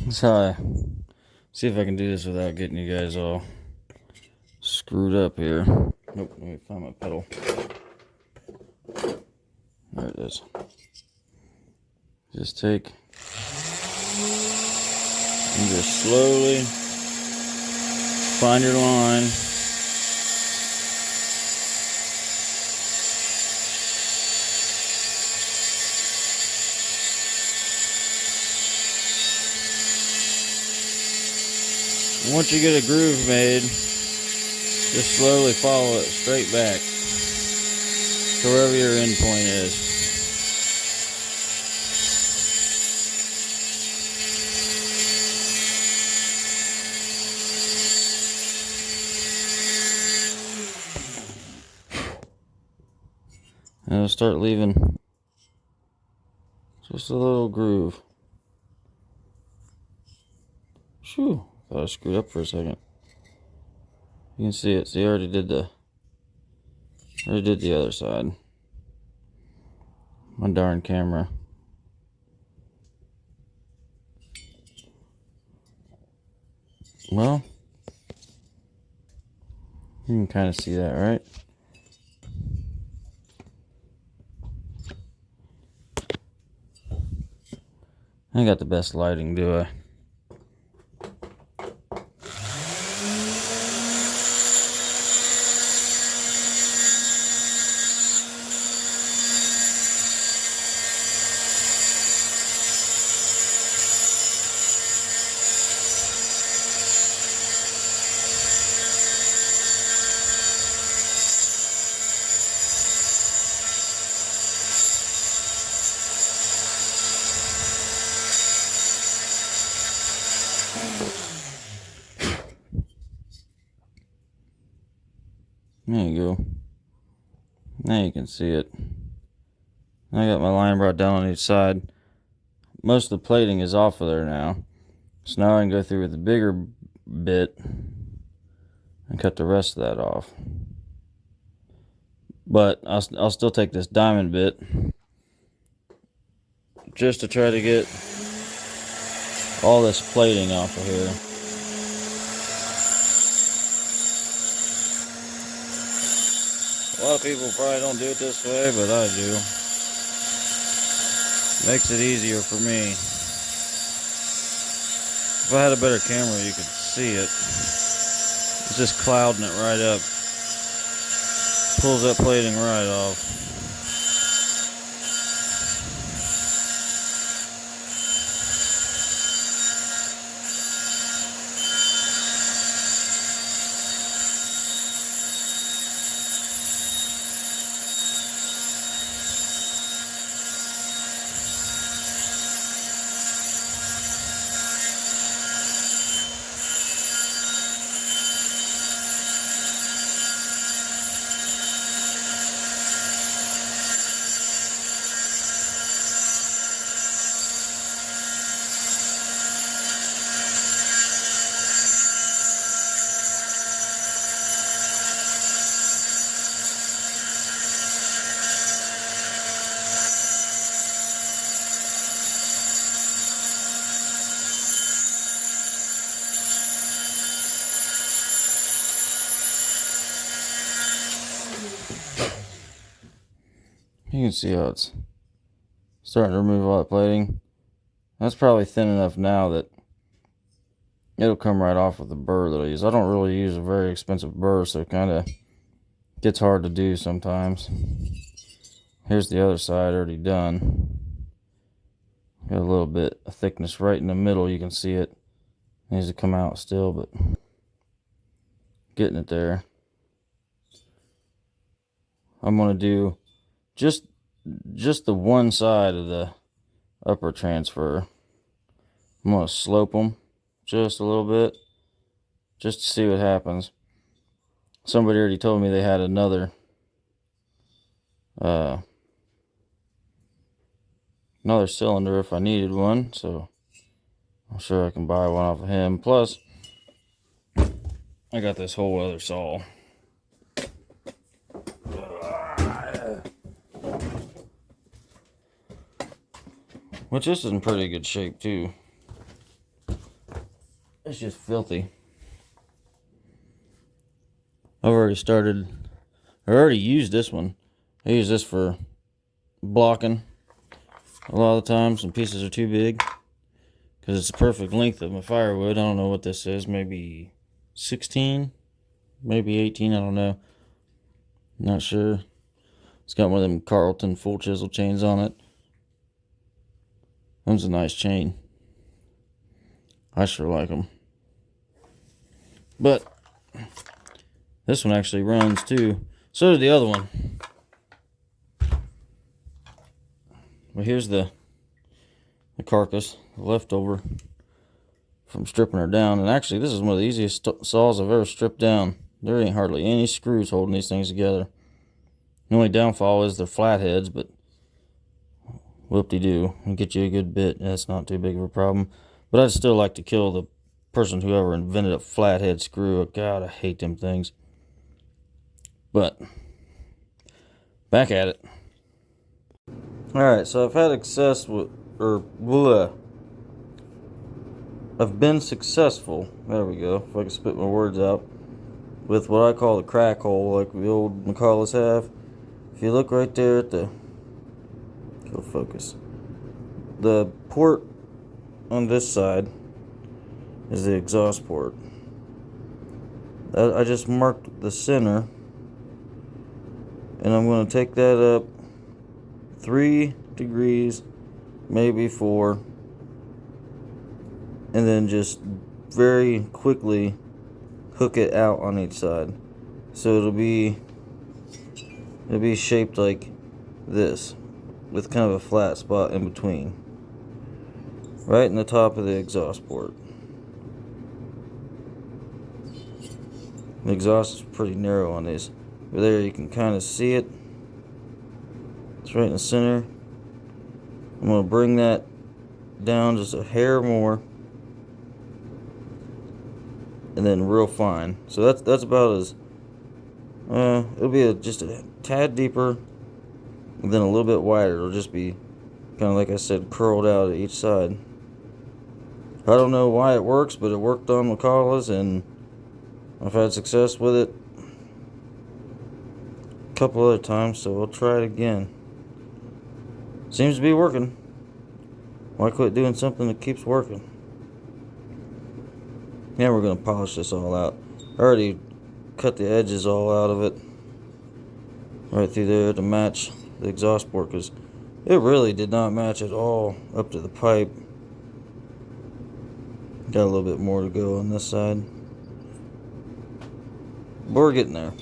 So I see if I can do this without getting you guys all screwed up here. Nope, let me find my pedal. There it is. Just take and just slowly find your line. Once you get a groove made, just slowly follow it straight back to wherever your end point is. And it'll start leaving just a little groove. Shoo, thought I screwed up for a second. You can see it. See, I already did the other side. My darn camera. Well, you can kind of see that, right? I ain't got the best lighting, do I? There you go. Now you can see it. I got my line brought down on each side. Most of the plating is off of there now. So now I can go through with the bigger bit and cut the rest of that off. But I'll still take this diamond bit just to try to get all this plating off of here. A lot of people probably don't do it this way, but I do. Makes it easier for me. If I had a better camera, you could see it. It's just clouding it right up. Pulls that plating right off. You can see how it's starting to remove all that plating. That's probably thin enough now that it'll come right off with the burr that I use. I don't really use a very expensive burr, so it kind of gets hard to do sometimes. Here's the other side already done. Got a little bit of thickness right in the middle. You can see it needs to come out still, but getting it there. I'm going to do just the one side of the upper transfer. I'm going to slope them just a little bit just to see what happens. Somebody already told me they had another cylinder if I needed one, so I'm sure I can buy one off of him. Plus, I got this whole other saw. Which this is in pretty good shape too. It's just filthy. I already used this one. I use this for blocking. A lot of the times some pieces are too big because it's the perfect length of my firewood. I don't know what this is, maybe 16, maybe 18, I don't know. Not sure. It's got one of them Carlton full chisel chains on it. Them's a nice chain. I sure like them. But this one actually runs too. So did the other one. Well, here's the carcass, the leftover from stripping her down. And actually, this is one of the easiest saws I've ever stripped down. There ain't hardly any screws holding these things together. The only downfall is they're flatheads, but whoop-de-doo. It'll get you a good bit. That's not too big of a problem. But I'd still like to kill the person whoever invented a flathead screw. God, I hate them things. But back at it. Alright, so I've had success with, I've been successful, there we go, if I can spit my words out, with what I call the crack hole, like the old McCulloughs have. If you look right there at the, go focus, the port on this side is the exhaust port. I just marked the center, and I'm going to take that up 3 degrees, maybe 4, and then just very quickly hook it out on each side. So it'll be shaped like this, with kind of a flat spot in between, right in the top of the exhaust port. The exhaust is pretty narrow on these, but there you can kind of see it. It's right in the center. I'm going to bring that down just a hair more, and then real fine. So that's about as it'll be just a tad deeper, and then a little bit wider. It'll just be kind of, like I said, curled out at each side. I don't know why it works, but it worked on McCulloughs, and I've had success with it a couple other times, so we'll try it again. Seems to be working. Why quit doing something that keeps working? Now we're going to polish this all out. I already cut the edges all out of it, right through there to match the exhaust port, because it really did not match at all up to the pipe. Got a little bit more to go on this side, but we're getting there.